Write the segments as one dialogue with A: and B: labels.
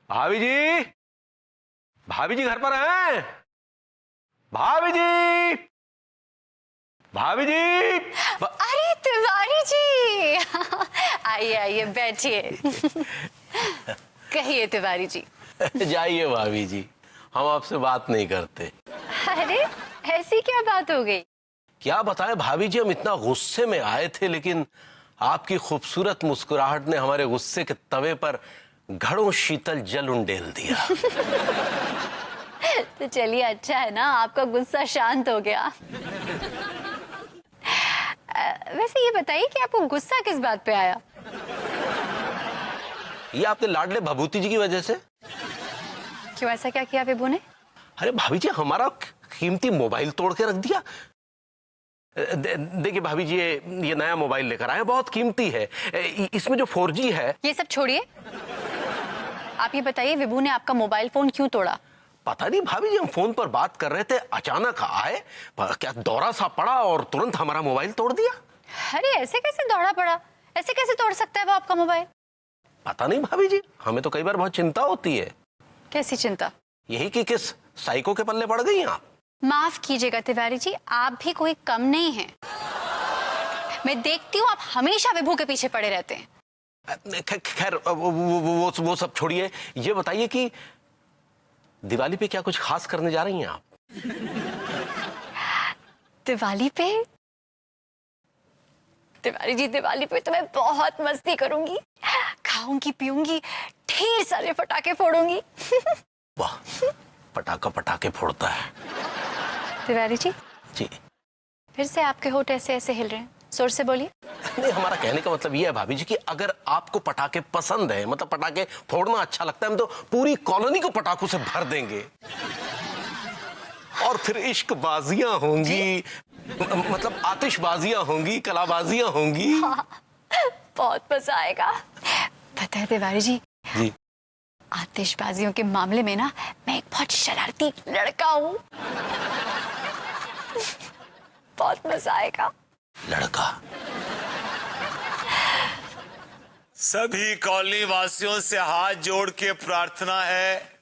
A: भाभी जी, भाभी जी घर पर हैं? भाभी जी, भाभी जी।
B: अरे तिवारी जी आइए आइए बैठिए। कहिए तिवारी जी।
A: जाइए भाभी जी, हम आपसे बात नहीं करते।
B: अरे ऐसी क्या बात हो गई?
A: क्या बताएं भाभी जी, हम इतना गुस्से में आए थे, लेकिन आपकी खूबसूरत मुस्कुराहट ने हमारे गुस्से के तवे पर घड़ों शीतल जल उंडेल दिया।
B: तो चलिए अच्छा है ना, आपका गुस्सा शांत हो गया। वैसे ये बताइए कि आपको गुस्सा किस बात पे आया?
A: ये आपके लाडले भभूति जी की वजह से।
B: क्यों, ऐसा क्या किया विभू ने?
A: अरे भाभी जी, हमारा कीमती मोबाइल तोड़ के रख दिया। देखिए भाभी जी, ये नया मोबाइल लेकर आए, बहुत कीमती है। इसमें जो 4G है।
B: ये सब छोड़िए, आप ये बताइए विभू ने आपका मोबाइल फोन क्यों तोड़ा?
A: पता नहीं भाभी जी, हम फोन पर बात कर रहे थे, अचानक आए, क्या दौरा सा पड़ा और तुरंत हमारा मोबाइल तोड़ दिया।
B: अरे ऐसे कैसे दौड़ा पड़ा? ऐसे कैसे तोड़ सकता है वो आपका मोबाइल?
A: पता नहीं भाभी जी, हमें तो कई बार बहुत चिंता होती है।
B: कैसी चिंता?
A: यही कि किस साइको के पल्ले पड़ गई आप।
B: माफ कीजिएगा तिवारी जी, आप भी कोई कम नहीं हैं। मैं देखती हूँ आप हमेशा विभू के पीछे पड़े रहते हैं।
A: खैर वो सब छोड़िए, ये बताइए कि दिवाली पे क्या कुछ खास करने जा रही हैं आप?
B: दिवाली पे? तिवारी जी दिवाली पे तो मैं बहुत मस्ती करूंगी, खाऊंगी पीऊंगी, ढेर सारे पटाखे फोड़ूंगी।
A: वाह, पटाखे फोड़ता है।
B: तिवारी जी
A: जी।
B: फिर से आपके होठ ऐसे ऐसे हिल रहे हैं, जोर से बोलिए।
A: नहीं, हमारा कहने का मतलब ये है भाभी जी कि अगर आपको पटाखे पसंद है, मतलब पटाखे फोड़ना अच्छा लगता है, हम तो पूरी कॉलोनी को पटाखों से भर देंगे और फिर इश्कबाजियां होंगी, मतलब आतिशबाजियां होंगी, कलाबाजियां होंगी।
B: हाँ, बहुत मजा आएगा। पता है तिवारी जी, आतिशबाजियों के मामले में ना मैं एक बहुत शरारती लड़का हूँ। बहुत मजा आएगा।
A: लड़का?
C: सभी कॉलोनी वासियों से हाथ जोड़ के प्रार्थना है,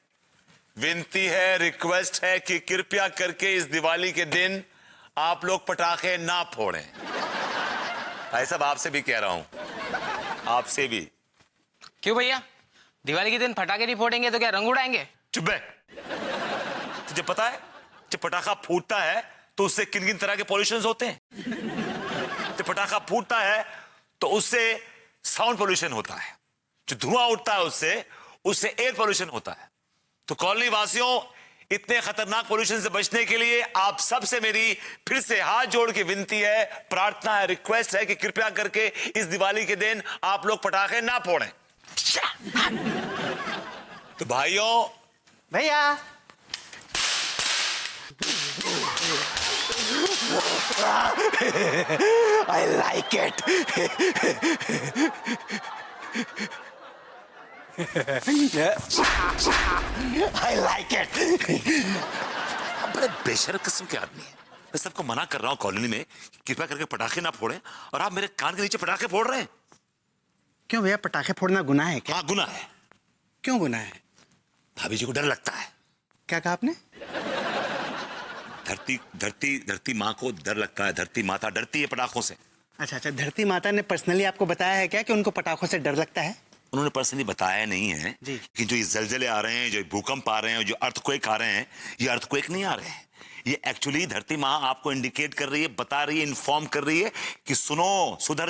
C: विनती है, रिक्वेस्ट है कि कृपया करके इस दिवाली के दिन आप लोग पटाखे ना फोड़ें। भाई साहब, आपसे भी कह रहा हूं, आपसे भी।
D: क्यों भैया, दिवाली के दिन पटाखे नहीं फोड़ेंगे तो क्या रंग उड़ाएंगे?
C: चुप है। तुझे पता है जब पटाखा फूटता है तो उससे किन किन तरह के पॉल्यूशन होते हैं? जब पटाखा फूटता है तो उससे साउंड पोल्यूशन होता है, जो धुआं उठता है उससे एयर पोल्यूशन होता है। तो कॉलोनी वासियों, इतने खतरनाक पोल्यूशन से बचने के लिए आप सबसे मेरी फिर से हाथ जोड़ के विनती है, प्रार्थना है, रिक्वेस्ट है कि कृपया करके इस दिवाली के दिन आप लोग पटाखे ना फोड़ें। तो भाइयों,
D: भैया
A: I like it. I like it.
C: आप बड़े बेशर्म किस्म के आदमी हैं। मैं सबको मना कर रहा हूं कॉलोनी में कि कृपया करके पटाखे ना फोड़ें, और आप मेरे कान के नीचे पटाखे फोड़ रहे हैं।
E: क्यों भैया, पटाखे फोड़ना गुनाह है क्या?
C: हाँ, गुनाह है।
E: क्यों गुनाह है?
C: भाभी जी को डर लगता है।
E: क्या कहा आपने?
C: धरती माँ को डर लगता है। धरती माता डरती है पटाखों से।
E: अच्छा, धरती माता ने पर्सनली आपको बताया है क्या कि उनको पटाखों से डर लगता है?
C: उन्होंने पर्सनली बताया नहीं है
E: जी।
C: कि जो ये जलजले आ रहे हैं, जो भूकंप आ रहे हैं, जो अर्थक्वेक आ रहे हैं, ये अर्थक्वेक नहीं आ रहे हैं। ये एक्चुअली धरती माँ आपको इंडिकेट कर रही है, बता रही है, इन्फॉर्म कर रही है कि सुनो, सुधर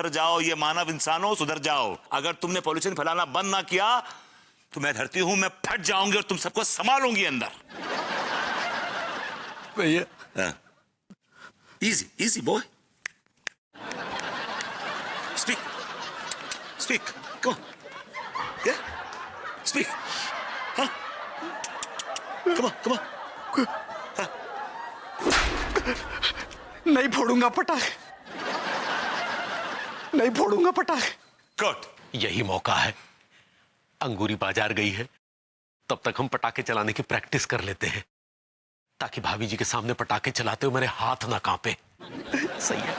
C: जाओ, ये मानव इंसानों सुधर जाओ। अगर तुमने पॉल्यूशन फैलाना बंद ना किया तो मैं धरती हूं, मैं फट जाऊंगी और तुम सबको संभालूंगी अंदर।
A: भैया,
C: easy boy, speak, come on, yeah, speak, huh? Come on.
E: नहीं फोड़ूंगा पटाखे, नहीं फोड़ूंगा पटाखे।
C: Good.
A: यही मौका है। अंगूरी बाजार गई है, तब तक हम पटाखे चलाने की प्रैक्टिस कर लेते हैं, ताकि भाभी जी के सामने पटाखे चलाते हुए मेरे हाथ ना कांपे। सही है।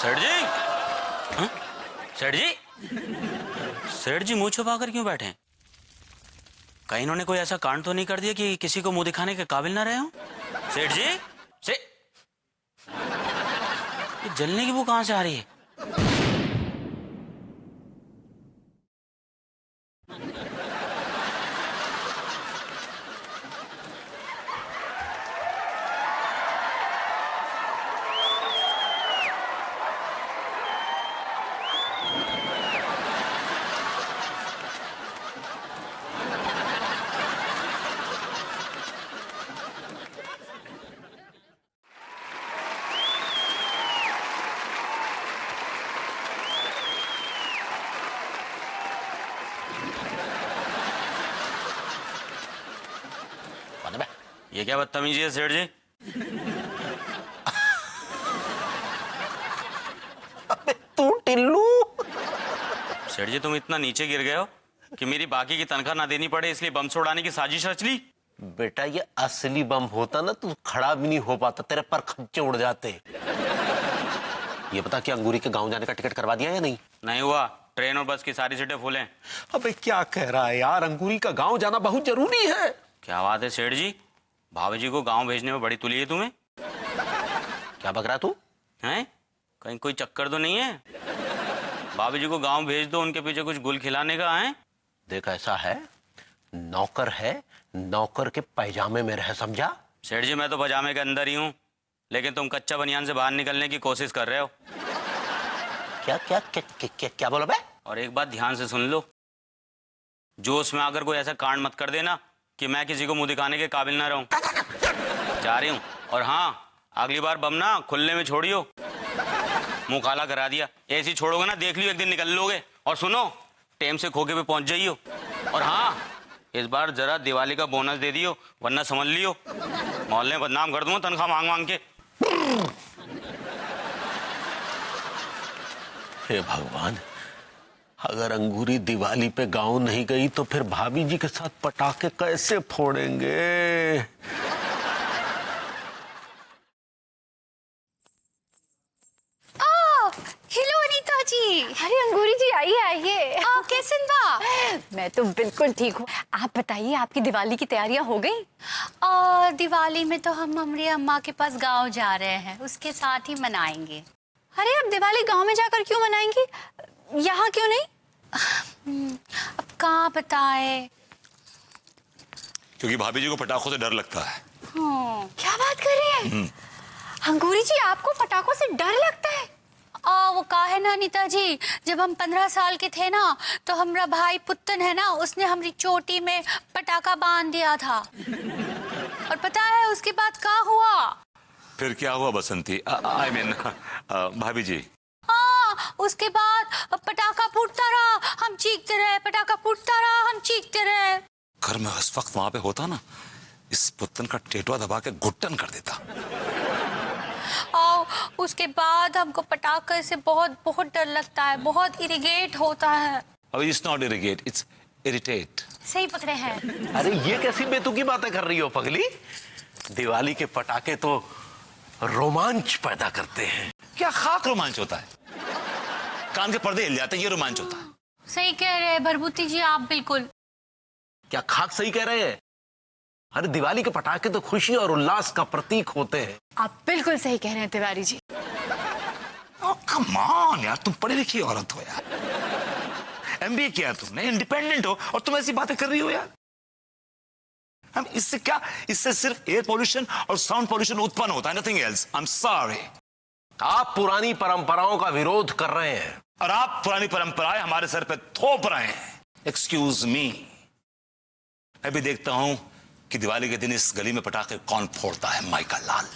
F: सेठ जी, हाँ? सेठ जी, सेठ जी मुंह छुपा कर क्यों बैठे हैं? कहीं इन्होंने कोई ऐसा कांड तो नहीं कर दिया कि किसी को मुंह दिखाने के काबिल ना रहे हो? सेठ जी, से ये जलने की बू कहां से आ रही है? ये क्या बदतमीजी है सेठ जी?
A: अबे तू टिल्लू,
F: सेठ जी तुम इतना नीचे गिर गए हो कि मेरी बाकी की तनख्वाह ना देनी पड़े, इसलिए बम छोड़ाने की साजिश रच ली।
A: बेटा ये असली बम होता ना तो खड़ा भी नहीं हो पाता, तेरे पर खच्चे उड़ जाते। ये बता कि अंगूरी के गांव जाने का टिकट करवा दिया या नहीं?
F: नहीं हुआ, ट्रेन और बस की सारी सीटें फुल हैं।
A: अबे क्या कह रहा है यार, अंगूरी का गांव जाना बहुत जरूरी है।
F: क्या बात है सेठ जी, भाभी जी को गांव भेजने में बड़ी तुली है तुम्हें।
A: क्या बक रहा तू?
F: हैं? कहीं कोई चक्कर तो नहीं है? भाभी जी को गांव भेज दो, उनके पीछे कुछ गुल खिलाने का है।
A: देख ऐसा है, नौकर है, नौकर के पैजामे में रह, समझा?
F: सेठ जी मैं तो पजामे के अंदर ही हूँ, लेकिन तुम कच्चा बनियान से बाहर निकलने की कोशिश कर रहे हो।
A: क्या क्या क्या क्या, क्या, क्या बोला बे?
F: और एक बात ध्यान से सुन लो, जोश में आकर कोई ऐसा कांड मत कर देना कि मैं किसी को मुंह दिखाने के काबिल ना रहूं। जा रही हूँ। और हाँ, अगली बार बम ना खुलने में छोड़ियो, मुंह काला करा दिया। ऐसी छोड़ोगे ना देख लियो एक दिन निकल लोगे। और सुनो, टाइम से खोके पे पहुंच जाइयो। और हाँ, इस बार जरा दिवाली का बोनस दे दियो, वरना समझ लियो मोहल्ले में बदनाम कर दूंगा तनख्वाह मांग मांग के।
A: हे भगवान, अगर अंगूरी दिवाली पे गांव नहीं गई तो फिर भाभी जी के साथ पटाखे कैसे फोड़ेंगे?
B: हेलो अनीता जी। अरे अंगूरी जी आइए आइए। कैसे बा? मैं तो बिल्कुल ठीक हूँ। आप बताइए आपकी दिवाली की तैयारियां हो गई?
G: दिवाली में तो हम हमारी अम्मा के पास गांव जा रहे हैं, उसके साथ ही मनाएंगे।
B: अरे अब दिवाली गांव में जाकर क्यों मनाएंगी, यहाँ क्यों नहीं?
G: अब कहाँ बताए,
C: क्योंकि भाभी जी को पटाखों से डर लगता है।
B: क्या बात कर रही है अंगूरी जी, आपको पटाखों से डर लगता है?
G: वो कहा है ना अनीता जी, जब हम 15 साल के थे ना, तो हमारा भाई पुत्तन है ना, उसने हमारी चोटी में पटाखा बांध दिया था। और पता है उसके बाद क्या हुआ?
C: फिर क्या हुआ बसंती? आई मीन भाभी जी।
G: हाँ, उसके बाद पटाखा फूटता रहा, हम चीखते रहे, पटाखा फूटता रहा, हम चीखते रहे।
C: घर में उस वक्त वहां पे होता ना, इस पुत्तन का टेटुआ दबा के घुट्टन कर देता।
G: और उसके बाद हमको पटाखे से बहुत बहुत डर लगता है, बहुत इरिटेट होता है।
C: अभी it's not irritate, it's irritate.
G: सही पकड़े हैं।
A: अरे ये कैसी बेतुकी बातें कर रही हो पगली? दिवाली के पटाखे तो रोमांच पैदा करते हैं।
C: क्या खाक रोमांच होता है? कान के पर्दे हिल जाते हैं, ये रोमांच होता है।
G: सही कह रहे हैं भरभूति जी आप, बिल्कुल।
A: क्या खाक सही कह रहे हैं? अरे दिवाली के पटाखे तो खुशी और उल्लास का प्रतीक होते हैं।
B: आप बिल्कुल सही कह रहे हैं तिवारी जी।
C: कम ऑन यार, तुम पढ़ी लिखी औरत हो यार, एमबीए किया तुमने, इंडिपेंडेंट हो, और तुम ऐसी बातें कर रही हो यार। हम इससे क्या, इससे सिर्फ एयर पोल्यूशन और साउंड पोल्यूशन उत्पन्न होता है, nothing else. I am sorry.
A: आप पुरानी परंपराओं का विरोध कर रहे हैं
C: और आप पुरानी परंपराएं हमारे सर पे थोप रहे हैं। एक्सक्यूज मी, मैं भी देखता हूं कि दिवाली के दिन इस गली में पटाखे कौन फोड़ता है, माइका लाल।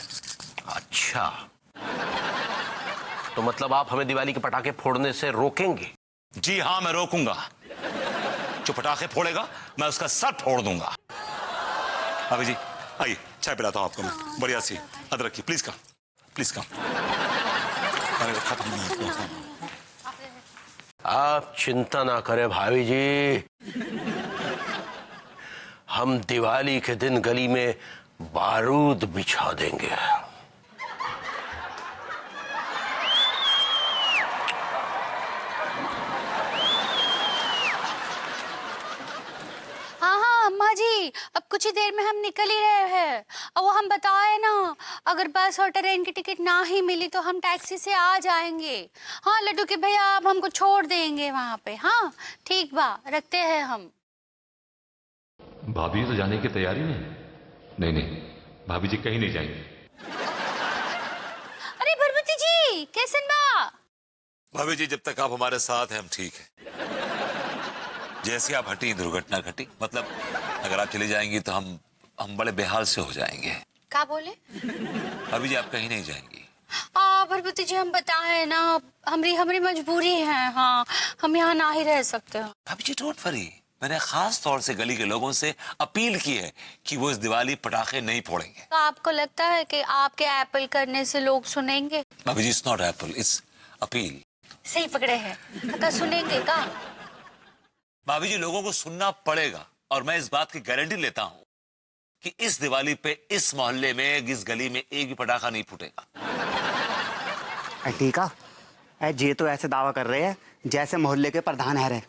A: अच्छा, तो मतलब आप हमें दिवाली के पटाखे फोड़ने से रोकेंगे?
C: जी हां, मैं रोकूंगा। जो पटाखे फोड़ेगा मैं उसका सर फोड़ दूंगा। अभी जी आइए, चाय पिलाता हूं आपको मैं, बढ़िया सी अदरक की। Please come, please come.
A: आप चिंता ना करें भाभी जी, हम दिवाली के दिन गली में बारूद बिछा देंगे।
G: अब कुछ ही देर में हम निकल ही रहे हैं। और वो हम बताए ना, अगर बस और ट्रेन की टिकट ना ही मिली तो हम टैक्सी से आ जाएंगे। हाँ लड्डू के भैया, आप हमको छोड़ देंगे वहाँ पे। हाँ ठीक बा, रखते हैं हम।
H: भाभी तो जाने की तैयारी में है। नहीं नहीं, भाभी जी कहीं नहीं जाएंगे।
G: अरे भरभूति जी, कैसन बा?
C: भाभी जी, जब तक आप हमारे साथ हैं हम ठीक है। जैसे आप हटी दुर्घटना घटी, मतलब अगर आप चली जाएंगी तो हम बड़े बेहाल से हो जाएंगे।
G: क्या बोले?
C: भाभी जी आप कहीं नहीं जाएंगी।
G: भरभूति जी, हम बताए ना, हमारी मजबूरी है। हाँ, हम यहाँ ना ही रह सकते हैं।
C: भाभी जी डोंट वरी, मैंने खास तौर से गली के लोगों से अपील की है कि वो इस दिवाली पटाखे नहीं फोड़ेंगे।
G: तो आपको लगता है कि आपके एप्पल करने से लोग सुनेंगे?
C: भाभी जी, it's not apple, it's appeal.
G: सही पकड़े हैं। अगर सुनेंगे का?
C: भाभी जी, लोगों को सुनना पड़ेगा, और मैं इस बात की गारंटी लेता हूँ कि इस दिवाली पे इस मोहल्ले में, इस गली में एक भी पटाखा नहीं फूटेगा।
E: ठीक है, ये तो ऐसे दावा कर रहे हैं जैसे मोहल्ले के प्रधान है रहे।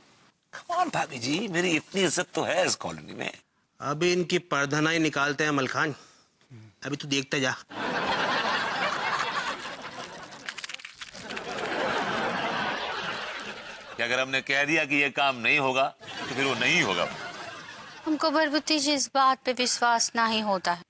C: कौन भाभी जी, मेरी इतनी इज्जत तो है इस कॉलोनी में।
D: अभी इनकी परधनाई निकालते हैं मलखान, अभी तू देखते जा।
C: कि अगर हमने कह दिया कि ये काम नहीं होगा तो फिर वो नहीं होगा।
G: हमको भरभूति जी इस बात पे विश्वास नहीं होता है।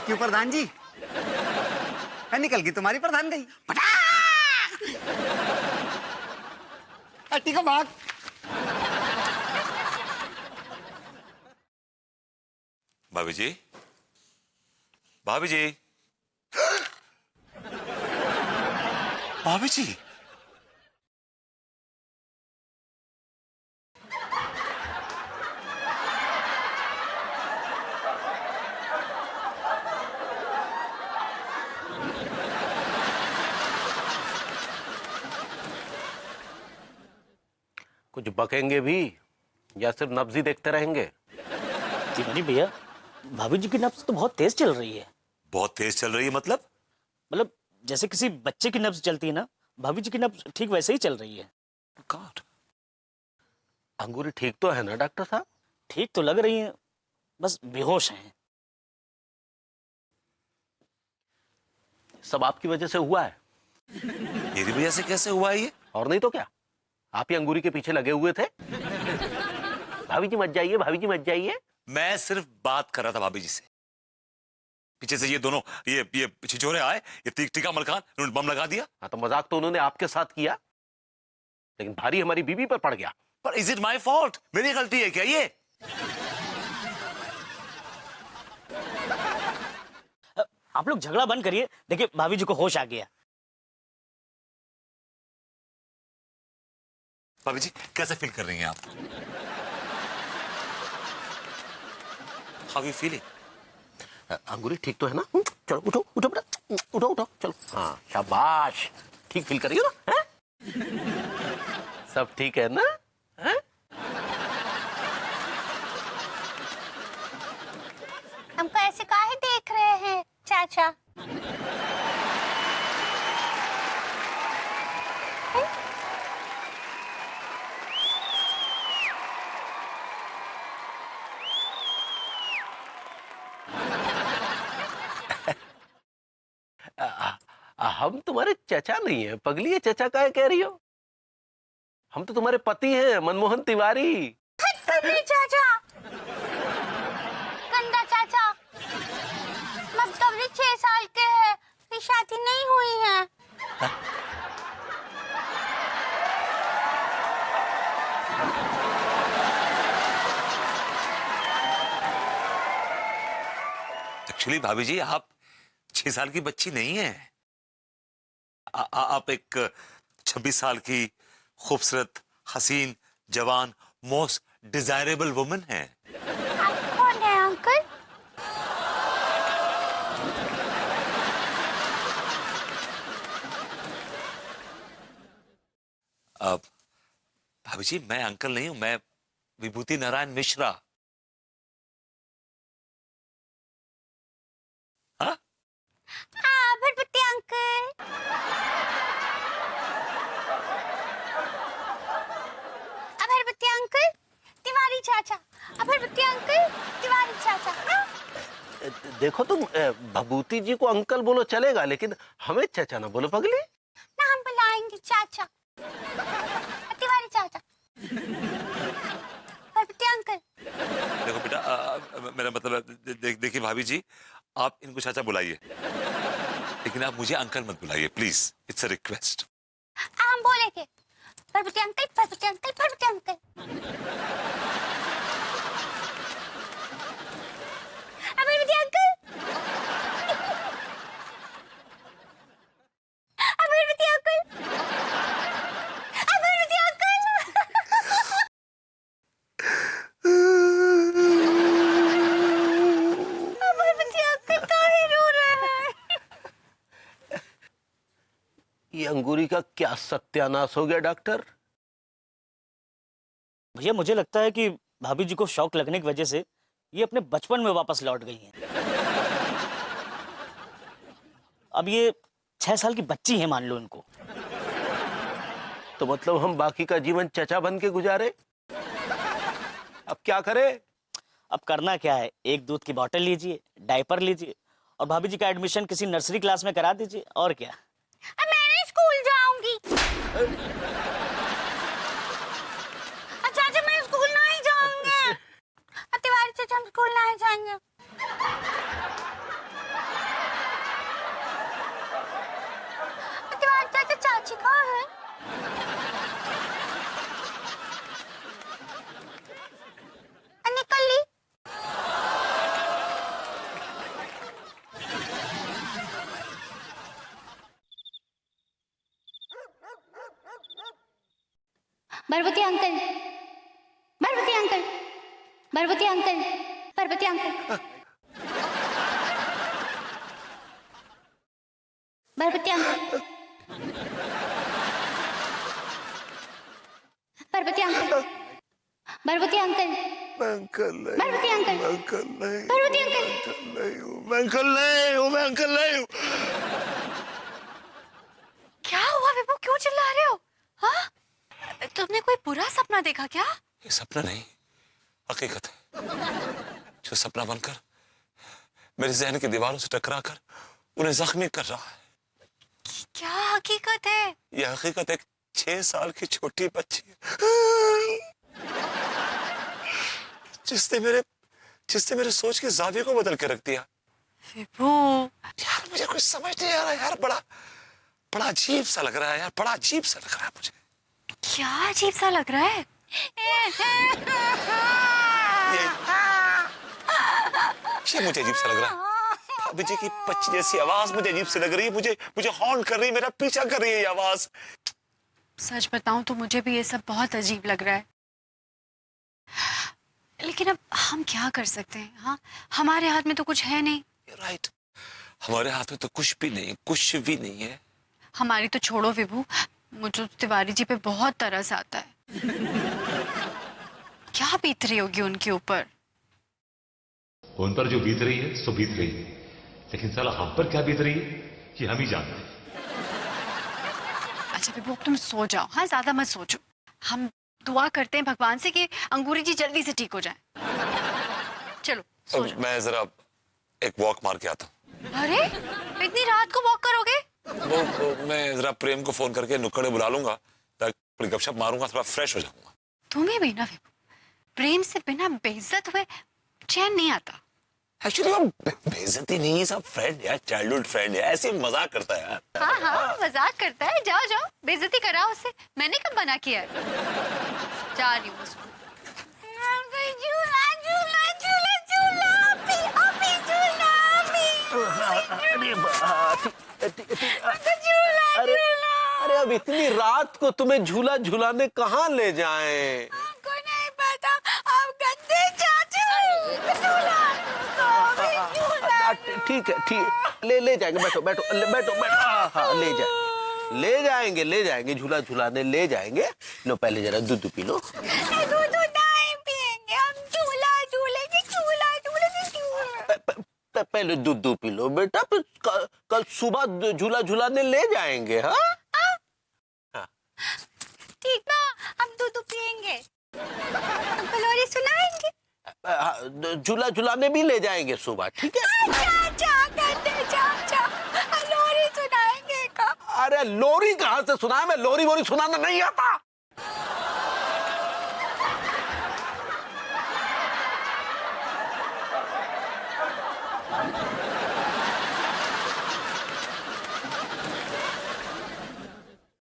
E: क्यों प्रधान जी? निकल गई तुम्हारी प्रधान गई। ठीक है, भाग।
C: भाभी जी, भाभी जी, भाभी जी,
A: कुछ बकेंगे भी या सिर्फ नब्ज ही देखते रहेंगे?
I: तिवारी भैया, भाभी जी की नब्ज तो बहुत तेज चल रही है।
C: बहुत तेज चल रही है मतलब?
I: मतलब जैसे किसी बच्चे की नब्ज चलती है ना, भाभी जी की नब्ज ठीक वैसे ही चल रही है।
C: गॉड।
A: अंगूरी ठीक तो है ना डॉक्टर साहब?
I: ठीक तो लग रही है, बस बेहोश हैं।
A: सब आपकी वजह से हुआ है।
C: मेरी वजह से कैसे हुआ ये?
A: और नहीं तो क्या, आप ही अंगूरी के पीछे लगे हुए थे। भाभी जी मत जाइए, भाभी जी मत जाइए।
C: मैं सिर्फ बात कर रहा था भाभी जी से। पीछे से ये दोनों ये छिछोरे आए, ये टीका मलखान, उन्होंने बम लगा दिया।
A: हाँ तो मजाक तो उन्होंने आपके साथ किया, लेकिन भारी हमारी बीवी पर पड़ गया।
C: पर इज इट माई फॉल्ट? मेरी गलती है क्या ये?
I: आप लोग झगड़ा बंद करिए, देखिए भाभी जी को होश आ गया।
C: भाभी जी कैसे फील कर रही हैं आप? How you feeling?
A: अंगूरी ठीक तो है ना? चलो उठो उठो बेटा, उठो उठो चलो। हाँ शाबाश, ठीक फील करिए ना? सब ठीक है ना? है?
G: हमको ऐसे काहे देख रहे हैं चाचा?
A: हम तुम्हारे चचा नहीं है पगली, है चचा का कह रही हो? हम तो तुम्हारे पति हैं, मनमोहन तिवारी।
G: चाचा, गंदा चाचा, मैं तब भी 6 साल के हैं, मेरी शादी नहीं हुई है।
C: एक्चुअली भाभी जी आप 6 साल की बच्ची नहीं है। आप एक 26 साल की खूबसूरत, हसीन, जवान, मोस्ट डिजायरेबल वुमन है। भाभी जी मैं अंकल नहीं हूं, मैं विभूति नारायण मिश्रा। हाँ
G: भरभट्टी अंकल। अभरबत्ती अंकल, तिवारी चाचा। अभरबत्ती अंकल, तिवारी चाचा। हाँ?
A: देखो तुम भभूति जी को अंकल बोलो चलेगा, लेकिन हमें चाचा ना बोलो पगली।
G: ना हम बुलाएंगे चाचा, तिवारी चाचा। भरभट्टी अंकल।
C: देखो बेटा, मेरा मतलब देखिए भाभी जी, आप इनको चाचा बुलाइए, लेकिन आप मुझे अंकल मत बुलाइए प्लीज, इट्स अ रिक्वेस्ट।
G: हम बोलेंगे भरभट्टी अंकल, भरभट्टी अंकल, भरभट्टी अंकल। भरभट्टी अंकल, भरभट्टी अंकल, भरभट्टी अंकल। भरभट्टी अंकल काहे रो रहे हैं?
A: ये अंगूरी का क्या सत्यानाश हो गया डॉक्टर?
I: भैया मुझे लगता है कि भाभी जी को शौक लगने की वजह से ये अपने बचपन में वापस लौट गई हैं। अब ये 6 साल की बच्ची है, मान लो इनको।
A: तो मतलब हम बाकी का जीवन चचा बन के गुजारे? अब क्या करें?
I: अब करना क्या है, एक दूध की बोतल लीजिए, डायपर लीजिए और भाभी जी का एडमिशन किसी नर्सरी क्लास में करा दीजिए, और क्या।
G: अब मैं नहीं स्कूल जाऊंगी। चाचा मैं स्कूल नहीं जाऊंगी। तिवारी चाचा हम स्कूल नहीं जाएंगे। तिवारी चाचा चाची कहाँ है? निकल ली। भरभट्टी अंकल, भरभट्टी अंकल, भरभट्टी अंकल, भरभट्टी अंकल, भरभट्टी अंकल, भरभट्टी अंकल, भरभट्टी अंकल, भरभट्टी अंकल, भरभट्टी अंकल।
C: मैं अंकल नहीं हूँ, मैं अंकल नहीं हूँ।
B: क्या हुआ विभू, क्यों चिल्ला रहे हो? हाँ, तुमने कोई बुरा सपना देखा क्या?
C: ये सपना नहीं, हकीकत है, जो सपना बनकर मेरे जहन की दीवारों से टकराकर उन्हें जख्मी कर रहा है।
B: क्या हकीकत है?
C: यह हकीकत एक 6 साल की छोटी बच्ची है, जिसने मेरे सोच के जाविये को बदल के रख दिया।
B: विभू,
C: यार मुझे कुछ समझ नहीं आ रहा यार, बड़ा अजीब सा लग रहा है यार, बड़ा अजीब सा लग रहा है मुझे।
B: क्या अजीब सा लग रहा है?
C: ये मुझे अजीब सा लग रहा है। भाभी जी की बच्ची जैसी आवाज मुझे अजीब सी लग रही है, मुझे हॉन्ट कर रही है, मेरा पीछा कर रही है ये आवाज।
B: सच बताऊं तो मुझे भी ये सब बहुत अजीब लग रहा है, लेकिन अब हम क्या कर सकते हैं? हाँ, हमारे हाथ में तो कुछ है नहीं।
C: राइट, हमारे हाथ में तो कुछ भी नहीं, कुछ भी नहीं है।
B: हमारी तो छोड़ो विभू, मुझे तो तिवारी जी पे बहुत तरस आता है। क्या बीत रही होगी उनके ऊपर?
H: उन पर जो बीत रही है सो बीत रही है, लेकिन साला हम पर क्या बीत रही है ये हम ही जानते हैं।
B: अच्छा विभू, अब तुम सो जाओ। हाँ, ज्यादा मत सोचो। हम दुआ करते हैं भगवान से कि अंगूरी जी जल्दी से ठीक हो जाए। चलो सो जाओ।
C: मैं जरा एक वॉक मार के आता हूँ।
B: अरे, इतनी रात को वॉक करोगे?
C: वो मैं जरा प्रेम को फोन करके नुक्कड़े बुला लूंगा, ताकि गपशप मारूंगा, थोड़ा फ्रेश हो जाऊंगा।
B: तुम्हें भी ना विभू, प्रेम से बिना बेइज्जत हुए चैन नहीं आता।
C: एक्चुअली वो बेइज्जती नहीं है, सब फ्रेंड है, चाइल्डहुड फ्रेंड है, ऐसे मजाक करता है यार।
B: हाँ हाँ, मजाक करता है। जाओ जाओ, बेइज्जती कराओ उससे। मैंने कब मना किया है? जा रही हूँ उसको।
G: झूला झूला झूला झूला अभी अभी झूला अभी झूला झूला।
A: अरे अब इतनी रात को तुम्हें झूला झूलाने कहाँ ले जाएं?
G: हमको नहीं पता, अब गंदे चाचू झूला
A: ठीक है, ठीक, ले जाएंगे। बैठो बैठो बैठो बैठो। हाँ हाँ, ले जाए। ले जाएंगे झूला झूलाने ले जाएंगे। लो पहले जरा दूध पी लो।
G: दूध नहीं पिएंगे हम, झूला झूलेंगे, झूला झूलेंगे।
A: पहले दूध पी लो बेटा, फिर कल सुबह झूला झूलाने ले जाएंगे। हाँ
G: ठीक ना, हम दूध पिएंगे, हमको लोरी सुनाएंगे,
A: झूला झूलाने भी ले जाएंगे सुबह, ठीक है?
G: लोरी सुनाएंगे का?
A: अरे लोरी कहाँ से सुनाए, मैं लोरी वोरी सुनाना नहीं आता।